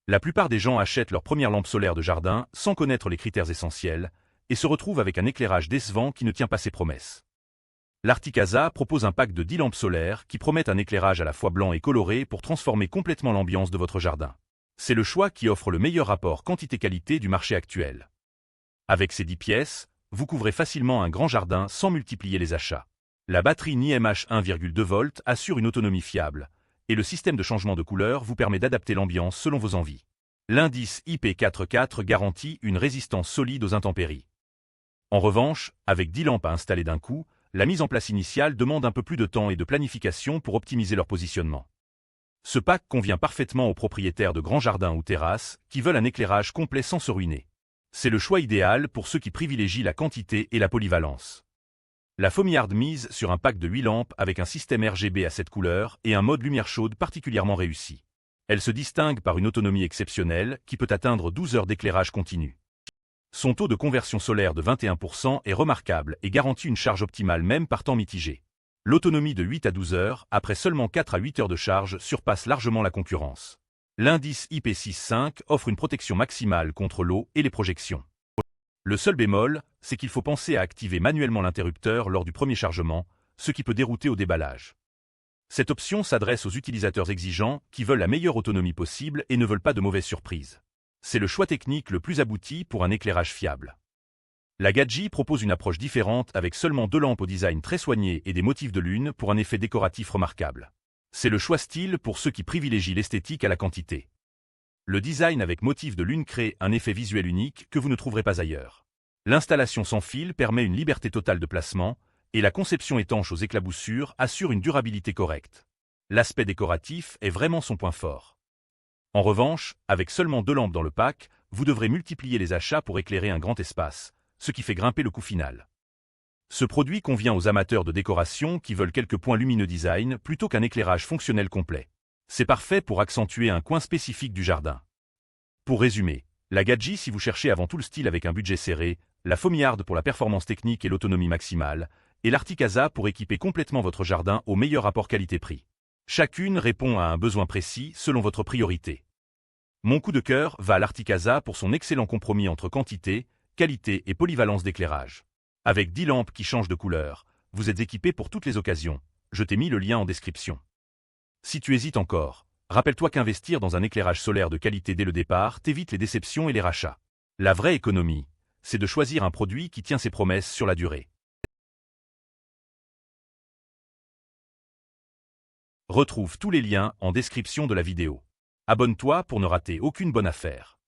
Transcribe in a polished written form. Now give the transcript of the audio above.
La plupart des gens achètent leur première lampe solaire de jardin sans connaître les critères essentiels et se retrouvent avec un éclairage décevant qui ne tient pas ses promesses. L'Articasa propose un pack de 10 lampes solaires qui promettent un éclairage à la fois blanc et coloré pour transformer complètement l'ambiance de votre jardin. C'est le choix qui offre le meilleur rapport quantité-qualité du marché actuel. Avec ces 10 pièces, vous couvrez facilement un grand jardin sans multiplier les achats. La batterie NiMH 1,2 V assure une autonomie fiable, et le système de changement de couleur vous permet d'adapter l'ambiance selon vos envies. L'indice IP44 garantit une résistance solide aux intempéries. En revanche, avec 10 lampes à installer d'un coup, la mise en place initiale demande un peu plus de temps et de planification pour optimiser leur positionnement. Ce pack convient parfaitement aux propriétaires de grands jardins ou terrasses qui veulent un éclairage complet sans se ruiner. C'est le choix idéal pour ceux qui privilégient la quantité et la polyvalence. La Fomyard mise sur un pack de 8 lampes avec un système RGB à 7 couleurs et un mode lumière chaude particulièrement réussi. Elle se distingue par une autonomie exceptionnelle qui peut atteindre 12 heures d'éclairage continu. Son taux de conversion solaire de 21% est remarquable et garantit une charge optimale même par temps mitigé. L'autonomie de 8 à 12 heures, après seulement 4 à 8 heures de charge, surpasse largement la concurrence. L'indice IP65 offre une protection maximale contre l'eau et les projections. Le seul bémol, c'est qu'il faut penser à activer manuellement l'interrupteur lors du premier chargement, ce qui peut dérouter au déballage. Cette option s'adresse aux utilisateurs exigeants qui veulent la meilleure autonomie possible et ne veulent pas de mauvaises surprises. C'est le choix technique le plus abouti pour un éclairage fiable. La Gadji propose une approche différente avec seulement 2 lampes au design très soigné et des motifs de lune pour un effet décoratif remarquable. C'est le choix style pour ceux qui privilégient l'esthétique à la quantité. Le design avec motif de lune crée un effet visuel unique que vous ne trouverez pas ailleurs. L'installation sans fil permet une liberté totale de placement et la conception étanche aux éclaboussures assure une durabilité correcte. L'aspect décoratif est vraiment son point fort. En revanche, avec seulement 2 lampes dans le pack, vous devrez multiplier les achats pour éclairer un grand espace, ce qui fait grimper le coût final. Ce produit convient aux amateurs de décoration qui veulent quelques points lumineux design plutôt qu'un éclairage fonctionnel complet. C'est parfait pour accentuer un coin spécifique du jardin. Pour résumer, la Gadji si vous cherchez avant tout le style avec un budget serré, la Fomyard pour la performance technique et l'autonomie maximale, et l'Articasa pour équiper complètement votre jardin au meilleur rapport qualité-prix. Chacune répond à un besoin précis selon votre priorité. Mon coup de cœur va à l'Articasa pour son excellent compromis entre quantité, qualité et polyvalence d'éclairage. Avec 10 lampes qui changent de couleur, vous êtes équipé pour toutes les occasions. Je t'ai mis le lien en description. Si tu hésites encore, rappelle-toi qu'investir dans un éclairage solaire de qualité dès le départ t'évite les déceptions et les rachats. La vraie économie, c'est de choisir un produit qui tient ses promesses sur la durée. Retrouve tous les liens en description de la vidéo. Abonne-toi pour ne rater aucune bonne affaire.